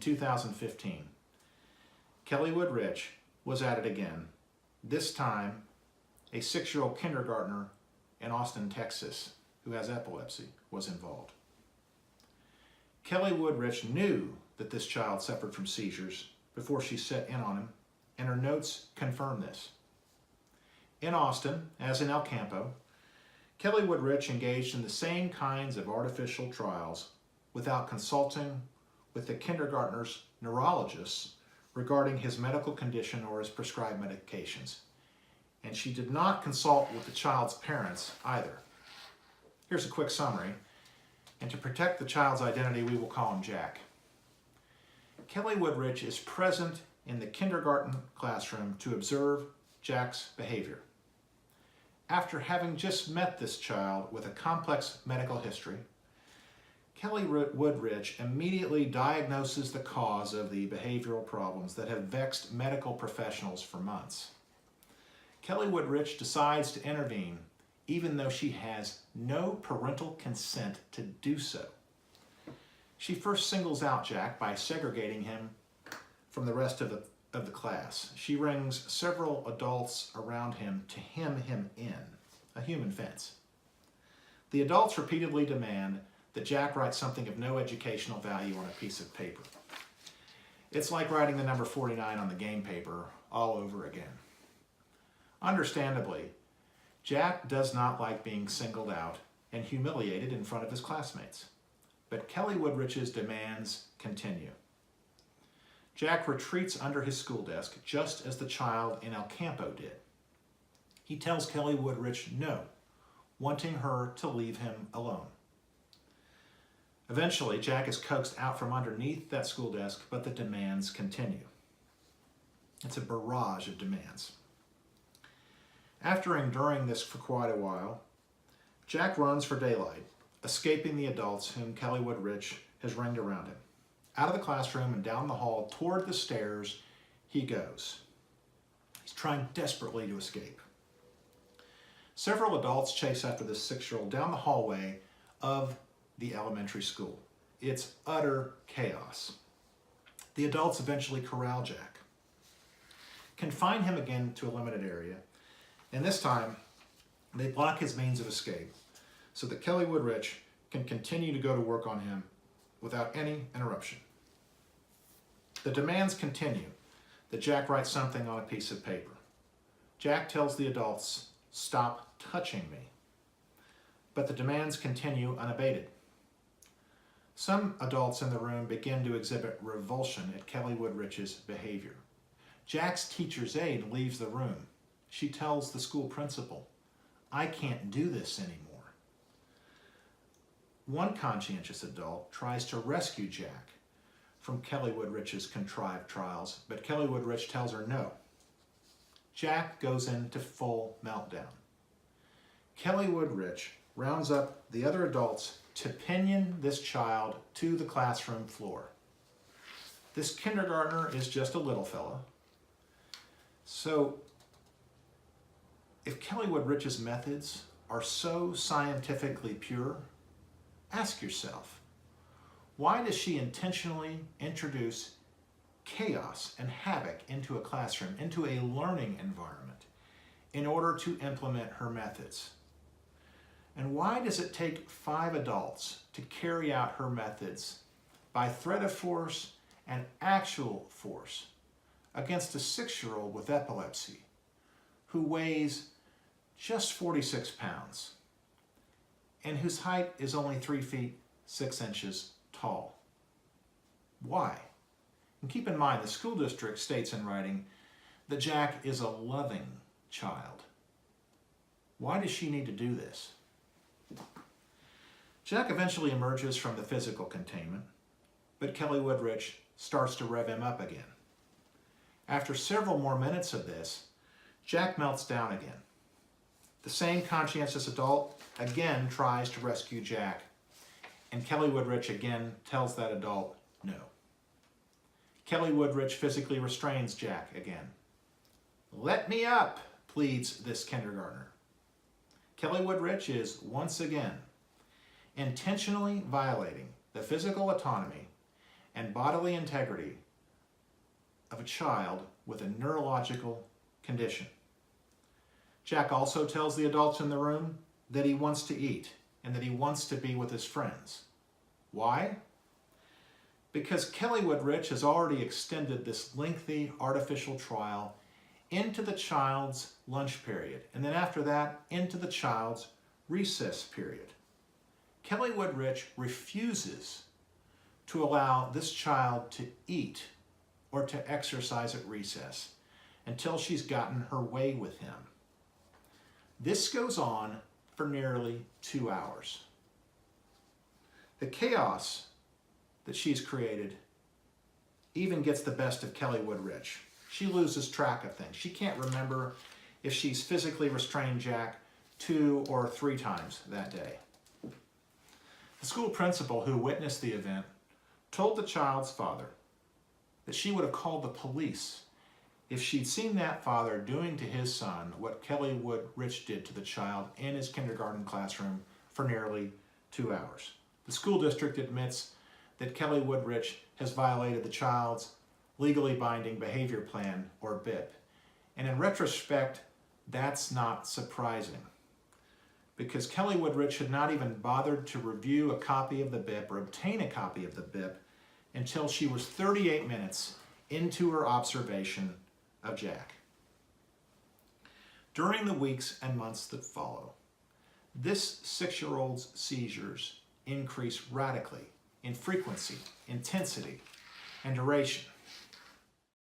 2015, Kelle Wood Rich was at it again. This time, a 6-year-old kindergartner in Austin, Texas, who has epilepsy, was involved. Kelle Wood Rich knew that this child suffered from seizures before she set in on him, and her notes confirm this. In Austin, as in El Campo, Kelle Wood Rich engaged in the same kinds of artificial trials without consulting with the kindergartner's neurologists regarding his medical condition or his prescribed medications. And she did not consult with the child's parents either. Here's a quick summary. And to protect the child's identity, we will call him Jack. Kelle Wood Rich is present in the kindergarten classroom to observe Jack's behavior. After having just met this child with a complex medical history, Kelle Wood Rich immediately diagnoses the cause of the behavioral problems that have vexed medical professionals for months. Kelle Wood Rich decides to intervene even though she has no parental consent to do so. She first singles out Jack by segregating him from the rest of the class. She rings several adults around him to hem him in, a human fence. The adults repeatedly demand that Jack write something of no educational value on a piece of paper. It's like writing the number 49 on the game paper all over again. Understandably, Jack does not like being singled out and humiliated in front of his classmates, but Kelle Wood Rich's demands continue. Jack retreats under his school desk just as the child in El Campo did. He tells Kelle Wood Rich no, wanting her to leave him alone. Eventually, Jack is coaxed out from underneath that school desk, but the demands continue. It's a barrage of demands. After enduring this for quite a while, Jack runs for daylight, escaping the adults whom Kelle Wood Rich has ringed around him. Out of the classroom and down the hall toward the stairs he goes. He's trying desperately to escape. Several adults chase after this 6-year-old down the hallway of the elementary school. It's utter chaos. The adults eventually corral Jack, confine him again to a limited area, and this time they block his means of escape so that Kelle Wood Rich can continue to go to work on him without any interruption. The demands continue that Jack write something on a piece of paper. Jack tells the adults, "Stop touching me." But the demands continue unabated. Some adults in the room begin to exhibit revulsion at Kelle Wood Rich's behavior. Jack's teacher's aide leaves the room. She tells the school principal, "I can't do this anymore." One conscientious adult tries to rescue Jack from Kelle Wood Rich's contrived trials, but Kelle Wood Rich tells her no. Jack goes into full meltdown. Kelle Wood Rich rounds up the other adults to pinion this child to the classroom floor. This kindergartner is just a little fella. So, if Kelle Wood Rich's methods are so scientifically pure, ask yourself, why does she intentionally introduce chaos and havoc into a classroom, into a learning environment, in order to implement her methods? And why does it take 5 adults to carry out her methods by threat of force and actual force against a 6-year-old with epilepsy who weighs just 46 pounds and whose height is only 3 feet 6 inches tall? Why? And keep in mind, the school district states in writing that Jack is a loving child. Why does she need to do this? Jack eventually emerges from the physical containment, but Kelle Wood Rich starts to rev him up again. After several more minutes of this, Jack melts down again. The same conscientious adult again tries to rescue Jack, and Kelle Wood Rich again tells that adult no. Kelle Wood Rich physically restrains Jack again. "Let me up," pleads this kindergartner. Kelle Wood Rich is once again intentionally violating the physical autonomy and bodily integrity of a child with a neurological condition. Jack also tells the adults in the room that he wants to eat and that he wants to be with his friends. Why? Because Kelle Wood Rich has already extended this lengthy artificial trial into the child's lunch period, and then after that, into the child's recess period. Kelle Wood Rich refuses to allow this child to eat or to exercise at recess until she's gotten her way with him. This goes on for nearly 2 hours. The chaos that she's created even gets the best of Kelle Wood Rich. She loses track of things. She can't remember if she's physically restrained Jack 2 or 3 times that day. The school principal who witnessed the event told the child's father that she would have called the police if she'd seen that father doing to his son what Kelle Wood Rich did to the child in his kindergarten classroom for nearly 2 hours. The school district admits that Kelle Wood Rich has violated the child's legally binding behavior plan, or BIP. And in retrospect, that's not surprising, because Kelle Wood Rich had not even bothered to review a copy of the BIP or obtain a copy of the BIP until she was 38 minutes into her observation of Jack. During the weeks and months that follow, this 6-year-old's seizures increase radically in frequency, intensity, and duration.